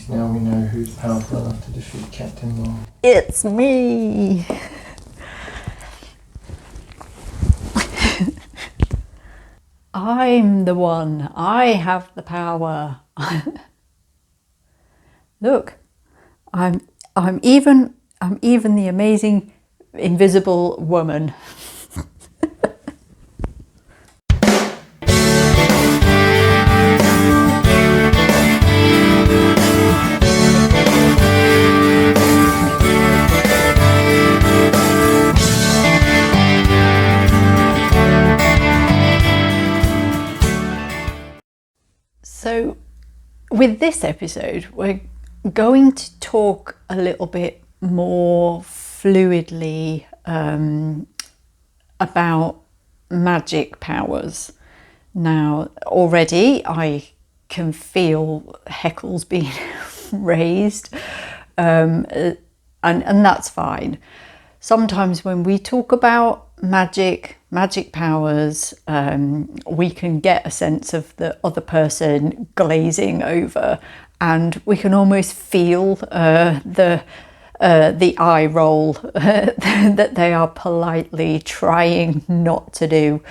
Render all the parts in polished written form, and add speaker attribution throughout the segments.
Speaker 1: least now we know who's powerful enough to defeat Captain Marvel.
Speaker 2: It's me! I'm the one. I have the power. Look, I'm even the amazing invisible woman. So with this episode, we're going to talk a little bit more fluidly about magic powers. Now, already I can feel heckles being raised, and that's fine. Sometimes when we talk about magic powers, we can get a sense of the other person glazing over, and we can almost feel the eye roll that they are politely trying not to do.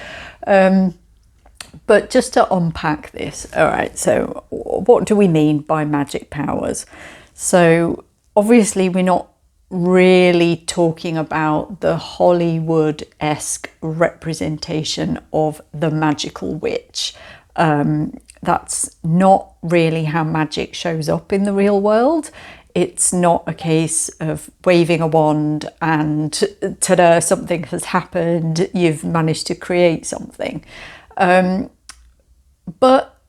Speaker 2: But just to unpack this, all right, so what do we mean by magic powers? So obviously we're not really talking about the Hollywood-esque representation of the magical witch. That's not really how magic shows up in the real world. It's not a case of waving a wand and ta-da, something has happened, you've managed to create something. But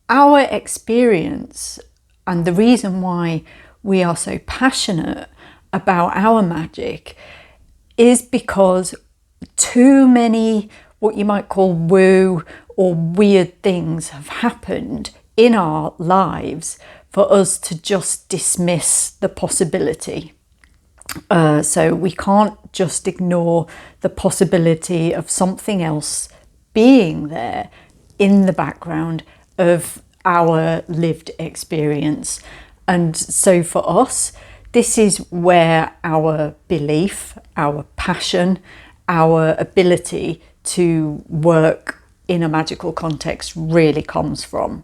Speaker 2: our experience, and the reason why we are so passionate about our magic, is because too many what you might call woo or weird things have happened in our lives for us to just dismiss the possibility. So we can't just ignore the possibility of something else being there in the background of our lived experience. And so for us, this is where our belief, our passion, our ability to work in a magical context really comes from.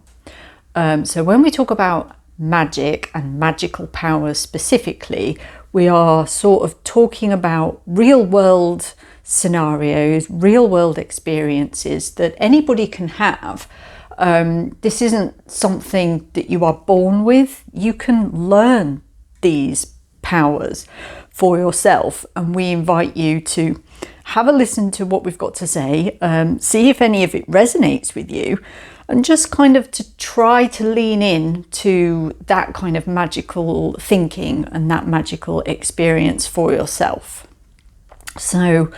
Speaker 2: So when we talk about magic and magical powers specifically, we are sort of talking about real world scenarios, real world experiences that anybody can have. This isn't something that you are born with. You can learn these powers for yourself, and we invite you to have a listen to what we've got to say, see if any of it resonates with you, and just kind of to try to lean in to that kind of magical thinking and that magical experience for yourself. So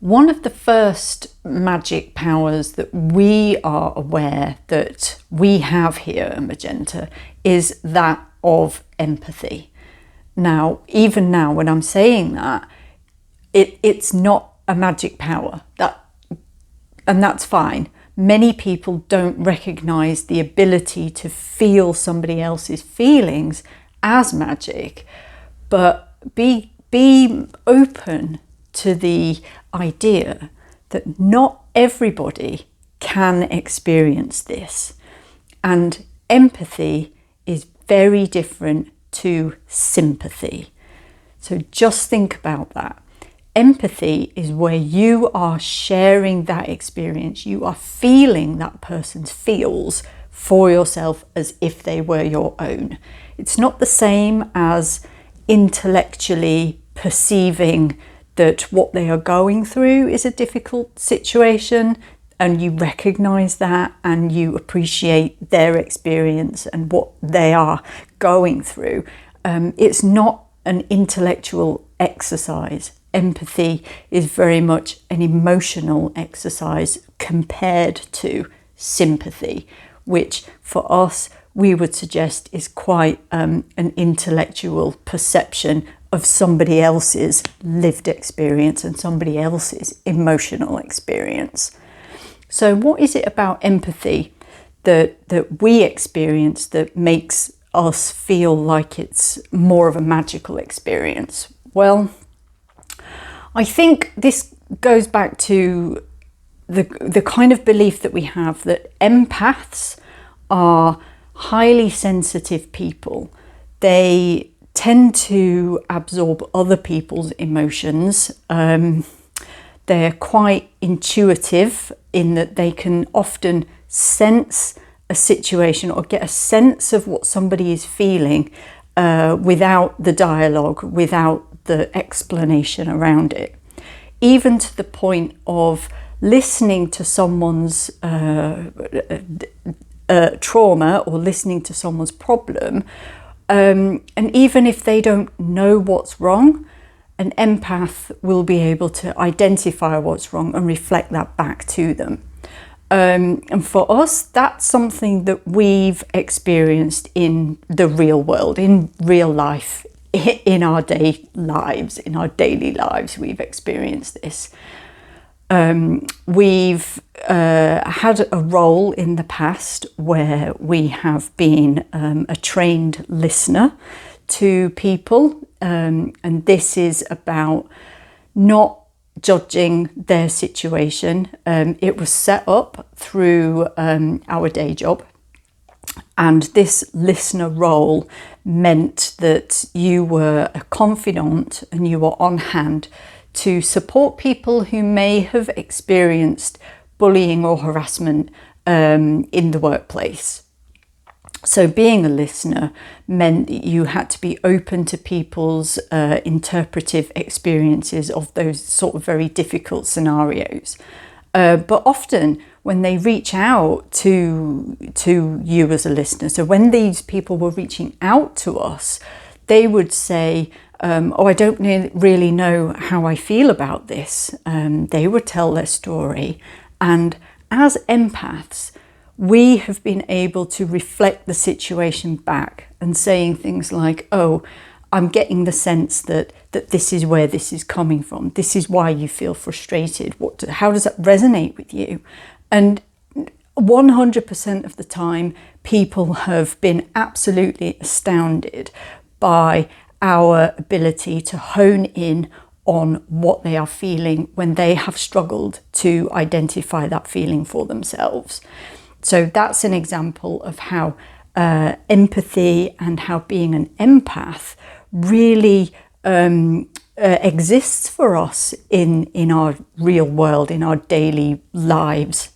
Speaker 2: one of the first magic powers that we are aware that we have here at Magenta is that of empathy. Now, even now when I'm saying that, it's not a magic power, and that's fine. Many people don't recognize the ability to feel somebody else's feelings as magic, but be open to the idea that not everybody can experience this, and empathy is very different to sympathy. So just think about that. Empathy is where you are sharing that experience. You are feeling that person's feels for yourself as if they were your own. It's not the same as intellectually perceiving that what they are going through is a difficult situation, and you recognize that and you appreciate their experience and what they are going through. It's not an intellectual exercise. Empathy is very much an emotional exercise compared to sympathy, which for us we would suggest is quite an intellectual perception of somebody else's lived experience and somebody else's emotional experience. So what is it about empathy that we experience that makes us feel like it's more of a magical experience? Well, I think this goes back to the kind of belief that we have that empaths are highly sensitive people. They tend to absorb other people's emotions. They're quite intuitive in that they can often sense a situation or get a sense of what somebody is feeling without the dialogue, without the explanation around it. Even to the point of listening to someone's trauma or listening to someone's problem, and even if they don't know what's wrong, an empath will be able to identify what's wrong and reflect that back to them. And for us, that's something that we've experienced in the real world, in real life, in our daily lives, we've experienced this. We've had a role in the past where we have been a trained listener to people, and this is about not judging their situation. It was set up through our day job, and this listener role meant that you were a confidant and you were on hand to support people who may have experienced bullying or harassment in the workplace. So being a listener meant that you had to be open to people's interpretive experiences of those sort of very difficult scenarios. But often when they reach out to you as a listener, so when these people were reaching out to us, they would say, I don't really know how I feel about this. They would tell their story. And as empaths, we have been able to reflect the situation back and saying things like, oh, I'm getting the sense that this is where this is coming from. This is why you feel frustrated. How does that resonate with you? And 100% of the time, people have been absolutely astounded by our ability to hone in on what they are feeling when they have struggled to identify that feeling for themselves. So that's an example of how empathy and how being an empath really exists for us in our real world, in our daily lives.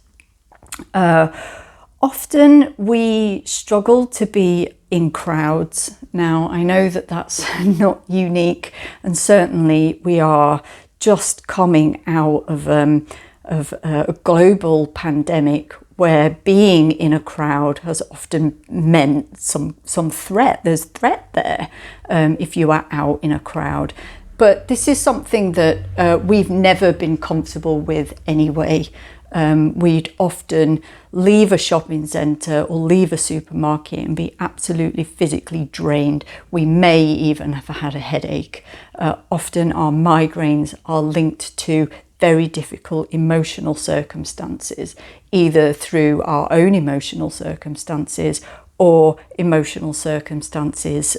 Speaker 2: Often we struggle to be in crowds. Now, I know that that's not unique, and certainly we are just coming out of a global pandemic where being in a crowd has often meant some threat. There's threat there if you are out in a crowd. But this is something that we've never been comfortable with anyway. We'd often leave a shopping centre or leave a supermarket and be absolutely physically drained. We may even have had a headache. Often our migraines are linked to very difficult emotional circumstances, either through our own emotional circumstances or emotional circumstances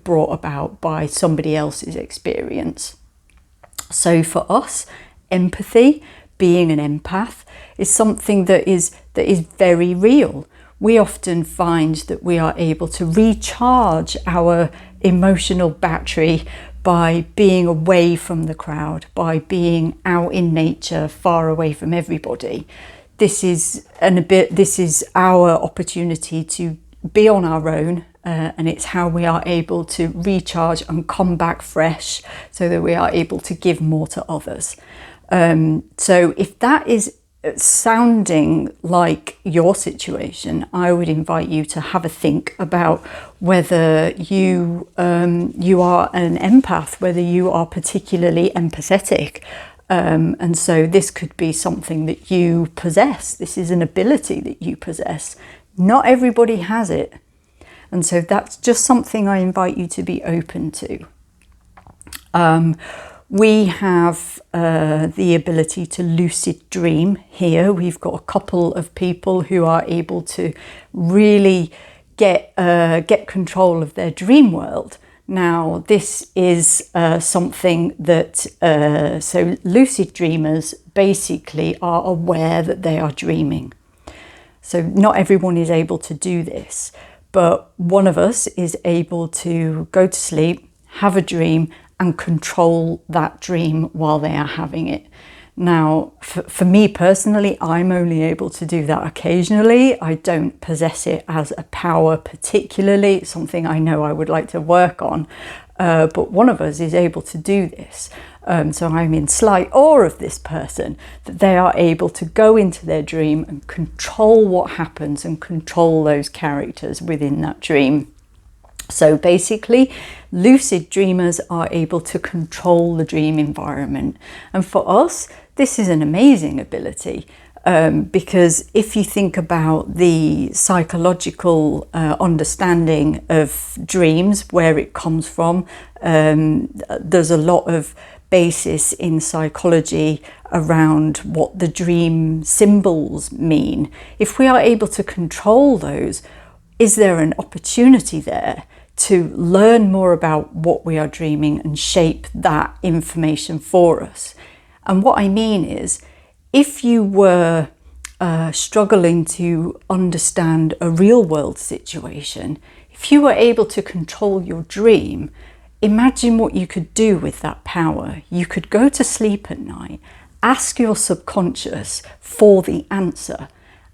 Speaker 2: brought about by somebody else's experience. So for us, empathy, being an empath, is something that is very real. We often find that we are able to recharge our emotional battery by being away from the crowd, by being out in nature, far away from everybody. This is our opportunity to be on our own, and it's how we are able to recharge and come back fresh so that we are able to give more to others. So if that is sounding like your situation, I would invite you to have a think about whether you are an empath, whether you are particularly empathetic. And so this could be something that you possess. This is an ability that you possess. Not everybody has it. And so that's just something I invite you to be open to. We have the ability to lucid dream here. We've got a couple of people who are able to really get control of their dream world. Now, this is something that, so lucid dreamers basically are aware that they are dreaming. So not everyone is able to do this, but one of us is able to go to sleep, have a dream, and control that dream while they are having it. Now, for me personally, I'm only able to do that occasionally. I don't possess it as a power particularly. It's something I know I would like to work on. But one of us is able to do this. So I'm in slight awe of this person, that they are able to go into their dream and control what happens and control those characters within that dream. So basically, lucid dreamers are able to control the dream environment. And for us, this is an amazing ability, because if you think about the psychological understanding of dreams, where it comes from, there's a lot of basis in psychology around what the dream symbols mean. If we are able to control those, is there an opportunity there to learn more about what we are dreaming and shape that information for us? And what I mean is, if you were struggling to understand a real world situation, if you were able to control your dream, imagine what you could do with that power. You could go to sleep at night, ask your subconscious for the answer,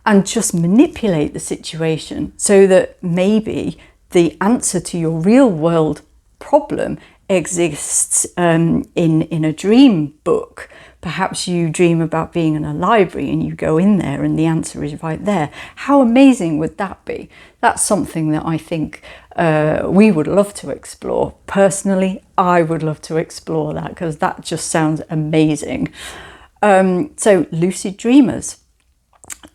Speaker 2: and just manipulate the situation so that maybe the answer to your real world problem exists in a dream book. Perhaps you dream about being in a library and you go in there and the answer is right there. How amazing would that be? That's something that I think we would love to explore. Personally, I would love to explore that, because that just sounds amazing. So lucid dreamers.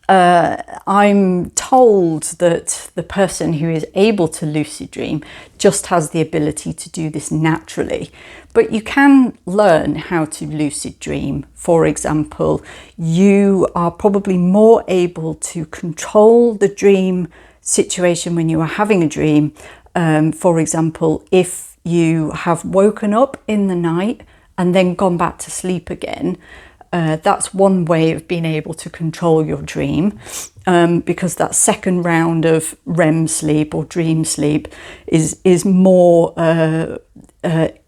Speaker 2: I'm told that the person who is able to lucid dream just has the ability to do this naturally, but you can learn how to lucid dream. For example, you are probably more able to control the dream situation when you are having a dream. For example, if you have woken up in the night and then gone back to sleep again, that's one way of being able to control your dream, because that second round of REM sleep or dream sleep is more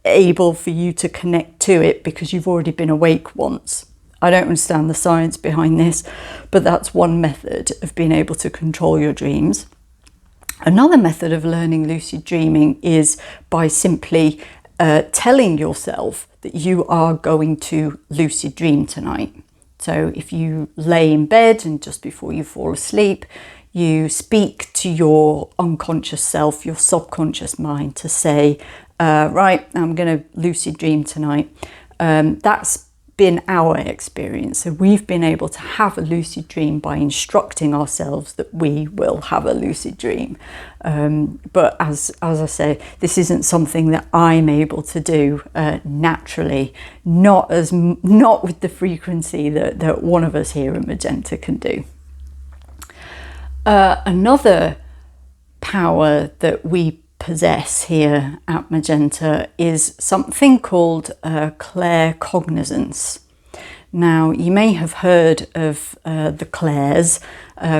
Speaker 2: able for you to connect to it, because you've already been awake once. I don't understand the science behind this, but that's one method of being able to control your dreams. Another method of learning lucid dreaming is by simply telling yourself that you are going to lucid dream tonight. So if you lay in bed and just before you fall asleep, you speak to your unconscious self, your subconscious mind, to say, right, I'm going to lucid dream tonight. That's been our experience. So we've been able to have a lucid dream by instructing ourselves that we will have a lucid dream. But as I say, this isn't something that I'm able to do naturally, not with the frequency that one of us here at Magenta can do. Another power that we possess here at Magenta is something called claircognizance. Now, you may have heard of the clairs,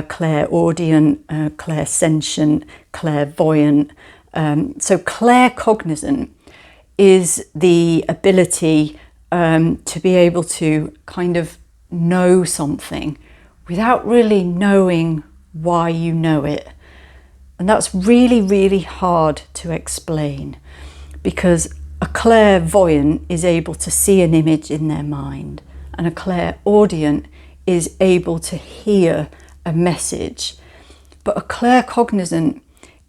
Speaker 2: clairaudient, clairsentient, clairvoyant. So claircognizant is the ability to be able to kind of know something without really knowing why you know it. And that's really, really hard to explain, because a clairvoyant is able to see an image in their mind, and a clairaudient is able to hear a message. But a claircognizant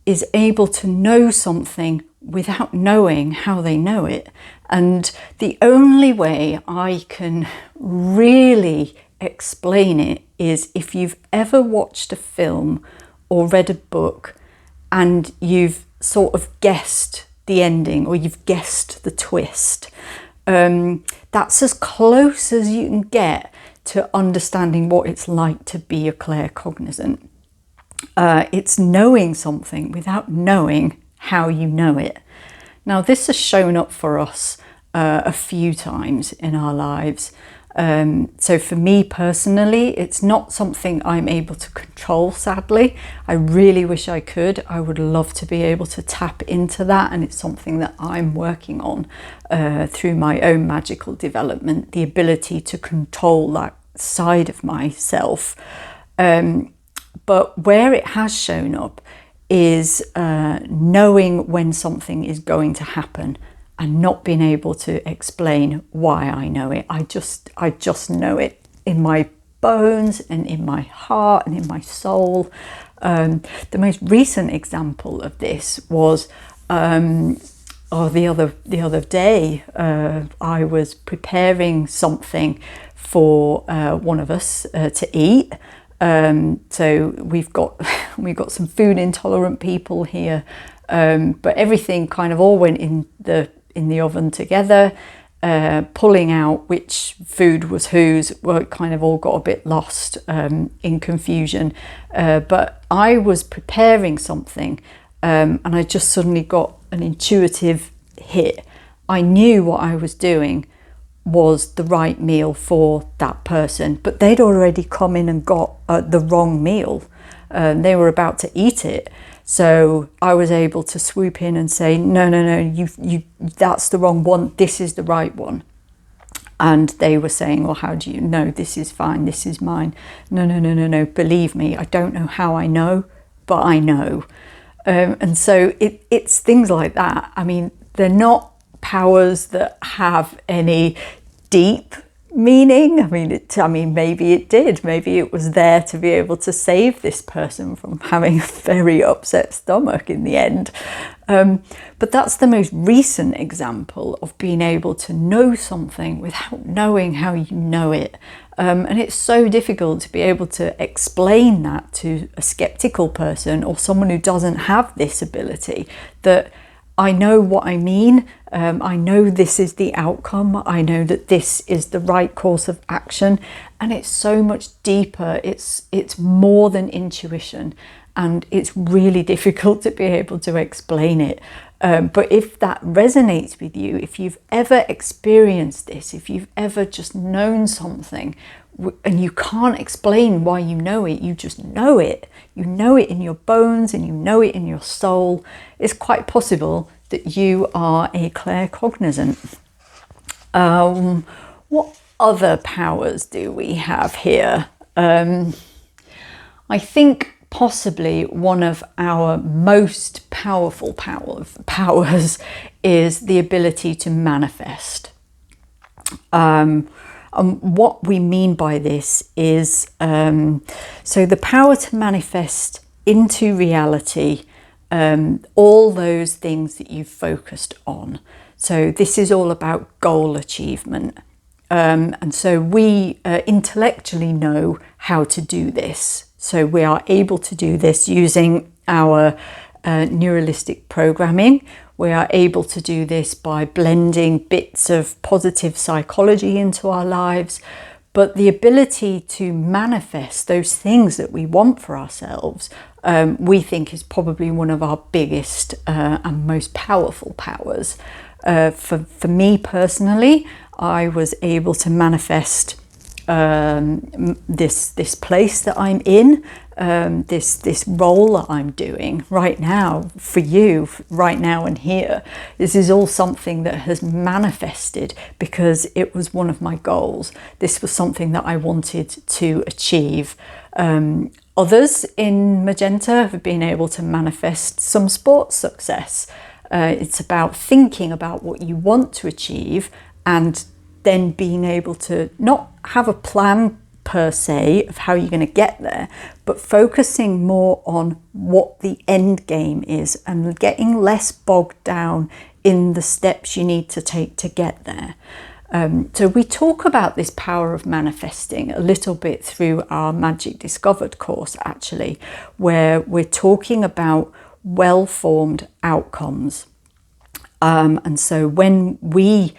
Speaker 2: is able to know something without knowing how they know it. And the only way I can really explain it is if you've ever watched a film or read a book and you've sort of guessed the ending, or you've guessed the twist. That's as close as you can get to understanding what it's like to be a claircognizant. It's knowing something without knowing how you know it. Now, this has shown up for us a few times in our lives. So for me personally, it's not something I'm able to control, sadly. I really wish I could. I would love to be able to tap into that, and it's something that I'm working on through my own magical development, the ability to control that side of myself. But where it has shown up is knowing when something is going to happen and not being able to explain why I know it. I just know it in my bones and in my heart and in my soul. The most recent example of this was the other day. I was preparing something for one of us to eat. So we've got some food intolerant people here, but everything kind of all went in the oven together. Pulling out which food was whose, well, it kind of all got a bit lost in confusion. But I was preparing something, and I just suddenly got an intuitive hit. I knew what I was doing was the right meal for that person, but they'd already come in and got the wrong meal. They were about to eat it. So I was able to swoop in and say, no, you that's the wrong one. This is the right one. And they were saying, well, how do you know? This is fine. This is mine. No. Believe me, I don't know how I know, but I know. And so it's things like that. I mean, they're not powers that have any deep meaning. I mean, maybe it did. Maybe it was there to be able to save this person from having a very upset stomach in the end. But that's the most recent example of being able to know something without knowing how you know it. And it's so difficult to be able to explain that to a skeptical person or someone who doesn't have this ability, that I know what I mean. I know this is the outcome. I know that this is the right course of action, and it's so much deeper. It's more than intuition, and it's really difficult to be able to explain it. But if that resonates with you, if you've ever experienced this, if you've ever just known something and you can't explain why you know it, you just know it. You know it in your bones and you know it in your soul. It's quite possible that you are a claircognizant. What other powers do we have here? I think possibly one of our most powerful powers is the ability to manifest. What we mean by this is, so the power to manifest into reality all those things that you've focused on. So this is all about goal achievement. And so we intellectually know how to do this. So we are able to do this using our neuralistic programming. We are able to do this by blending bits of positive psychology into our lives. But the ability to manifest those things that we want for ourselves, we think is probably one of our biggest and most powerful powers. For me personally, I was able to manifest this place that I'm in, this role that I'm doing right now for you, right now and here. This is all something that has manifested because it was one of my goals. This was something that I wanted to achieve. Others in Magenta have been able to manifest some sports success. It's about thinking about what you want to achieve and then being able to not have a plan per se of how you're going to get there, but focusing more on what the end game is and getting less bogged down in the steps you need to take to get there. So we talk about this power of manifesting a little bit through our Magick Discovered course, actually, where we're talking about well-formed outcomes. And so when we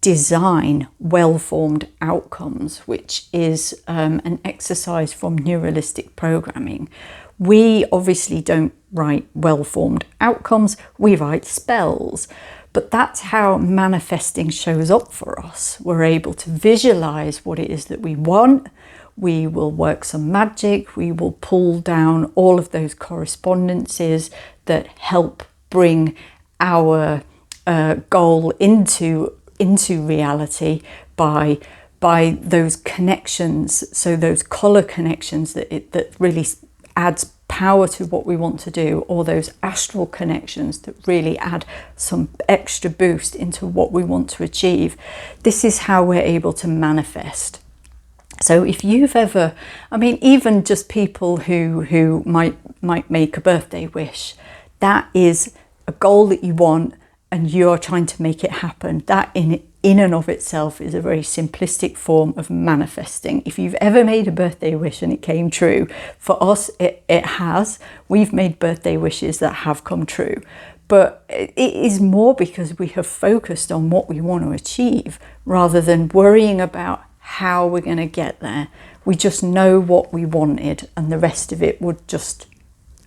Speaker 2: design well-formed outcomes, which is an exercise from neuralistic programming, We obviously don't write well-formed outcomes, we write spells. But that's how manifesting shows up for us. We're able to visualize what it is that we want. We will work some magic. We will pull down all of those correspondences that help bring our goal into reality by those connections. So those color connections that really adds power to what we want to do, or those astral connections that really add some extra boost into what we want to achieve. This is how we're able to manifest. So if you've ever, I mean, even just people who might make a birthday wish, that is a goal that you want and you're trying to make it happen. That in and of itself is a very simplistic form of manifesting. If you've ever made a birthday wish and it came true, for us it has. We've made birthday wishes that have come true. But it is more because we have focused on what we want to achieve rather than worrying about how we're going to get there. We just know what we wanted and the rest of it would just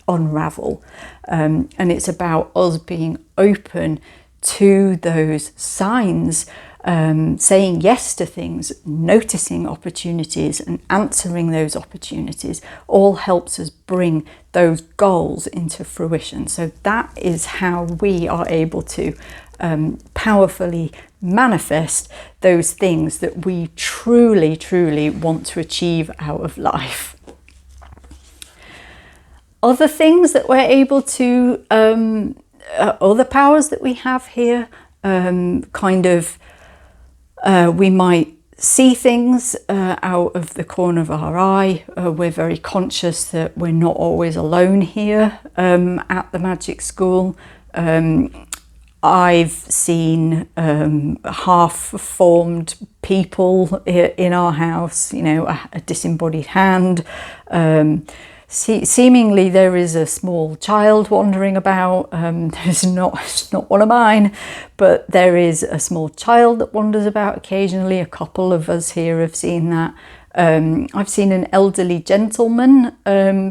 Speaker 2: unravel. And it's about us being open to those signs, saying yes to things, noticing opportunities and answering those opportunities all helps us bring those goals into fruition. So that is how we are able to powerfully manifest those things that we truly want to achieve out of life. Other things that we're able to, other powers that we have here, we might see things out of the corner of our eye. We're very conscious that we're not always alone here at the Magick School. I've seen half-formed people in our house, you know, a disembodied hand. Seemingly there is a small child wandering about. It's not one of mine, but there is a small child that wanders about occasionally. A couple of us here have seen that. I've seen an elderly gentleman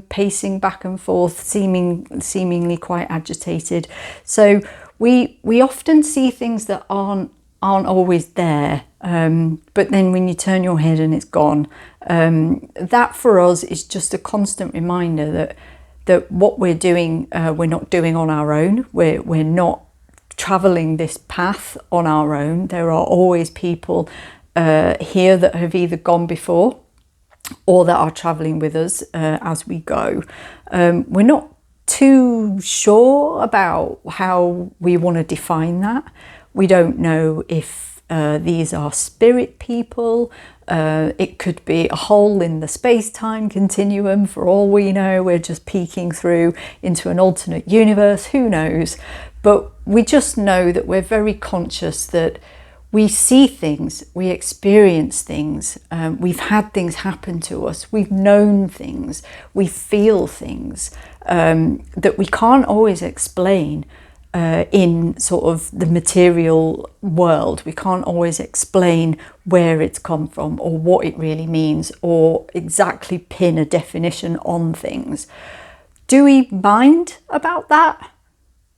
Speaker 2: pacing back and forth, seemingly quite agitated. So we often see things that aren't always there, but then when you turn your head and it's gone. That for us is just a constant reminder that what we're doing, we're not doing on our own. We're not traveling this path on our own. There are always people here that have either gone before or that are traveling with us as we go. We're not too sure about how we want to define that. We don't know if these are spirit people. It could be a hole in the space-time continuum. For all we know, we're just peeking through into an alternate universe. Who knows? But we just know that we're very conscious that we see things, we experience things, we've had things happen to us, we've known things, we feel things that we can't always explain in sort of the material world. We can't always explain where it's come from or what it really means or exactly pin a definition on things. Do we mind about that?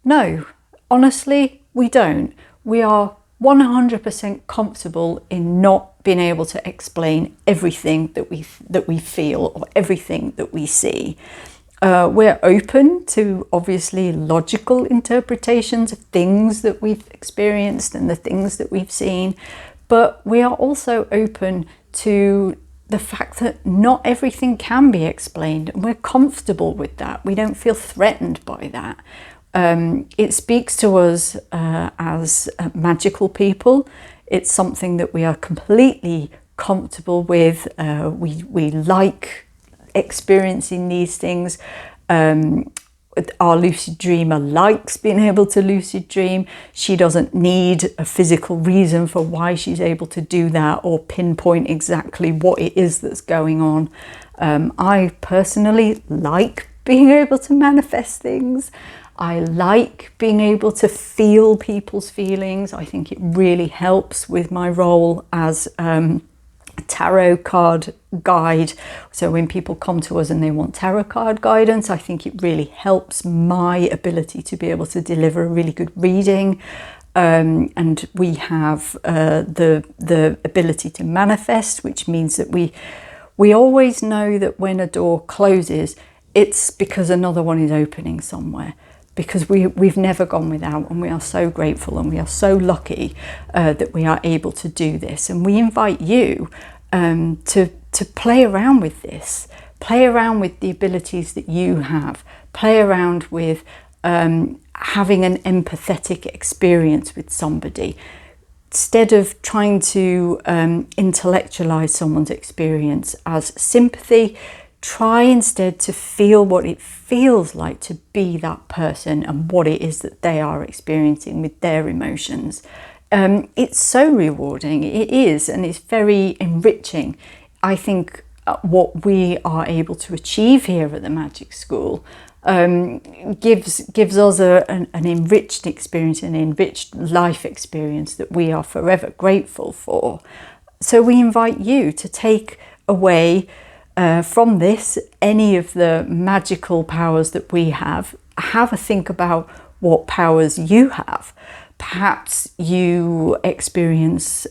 Speaker 2: No, honestly, we don't. We are 100% comfortable in not being able to explain everything that we feel or everything that we see. We're open to obviously logical interpretations of things that we've experienced and the things that we've seen, but we are also open to the fact that not everything can be explained, and we're comfortable with that. We don't feel threatened by that. It speaks to us as magical people. It's something that we are completely comfortable with. We like experiencing these things. Our lucid dreamer likes being able to lucid dream. She doesn't need a physical reason for why she's able to do that or pinpoint exactly what it is that's going on. I personally like being able to manifest things. I like being able to feel people's feelings. I think it really helps with my role as tarot card guide. So when people come to us and they want tarot card guidance, I think it really helps my ability to be able to deliver a really good reading. And we have the ability to manifest, which means that we always know that when a door closes, it's because another one is opening somewhere, because we've never gone without, and we are so grateful and we are so lucky that we are able to do this. And we invite you to play around with this, play around with the abilities that you have, play around with having an empathetic experience with somebody. Instead of trying to intellectualize someone's experience as sympathy, try instead to feel what it feels like to be that person and what it is that they are experiencing with their emotions. It's so rewarding, it is, and it's very enriching. I think what we are able to achieve here at the Magick School gives us an enriched experience, an enriched life experience that we are forever grateful for. So we invite you to take away from this any of the magical powers that we have a think about what powers you have. Perhaps you experience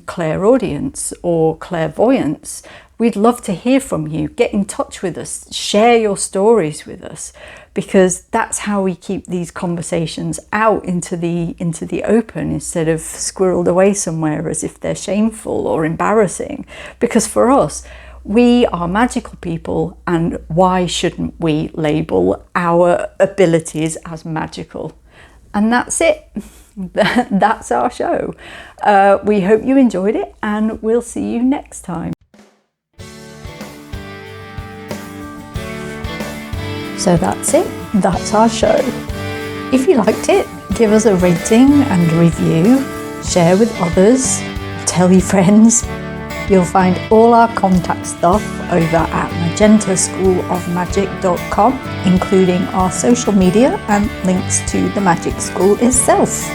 Speaker 2: clairaudience or clairvoyance. We'd love to hear from you. Get in touch with us, share your stories with us, because that's how we keep these conversations out into the open, instead of squirreled away somewhere as if they're shameful or embarrassing. Because for us, we are magical people, and why shouldn't we label our abilities as magical? And that's it. That's our show. We hope you enjoyed it, and we'll see you next time. So that's it. That's our show. If you liked it, give us a rating and review, share with others, tell your friends. You'll find all our contact stuff over at magentaschoolofmagic.com, including our social media and links to the Magick School itself.